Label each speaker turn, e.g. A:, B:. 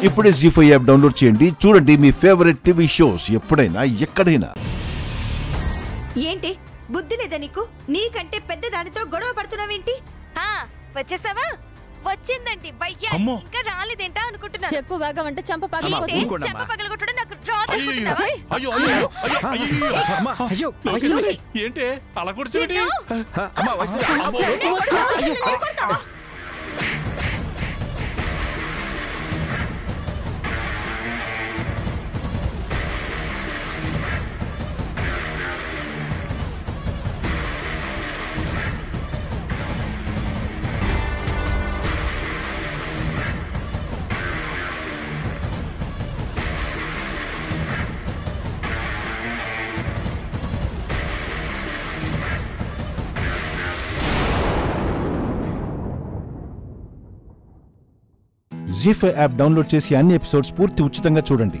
A: ఇప్పుడే జీ5 app download చేయండి. చూడండి మీ ఫేవరెట్ టీవీ షోస్ ఎప్పుడైనా ఎక్కడైనా.
B: ఏంటి బుద్ధి లేదా నీకు? నీకంటే పెద్ద దానితో గొడవ పడుతున్నావేంటి?
C: వచ్చేసావా? వచ్చిందండి భయ్యా. ఇంకా రాలేదేంటా అనుకుంటున్నా.
D: ఎక్కువ వేగం అంటే చంప పగలగొట్టడం.
C: చంప పగలగొట్టడం నాకు రాదు అనుకుంటున్నావా?
E: ఏంటి అలా కూర్చోండి.
A: జీ5 యాప్ డౌన్లోడ్ చేసి అన్ని ఎపిసోడ్స్ పూర్తి ఉచితంగా చూడండి.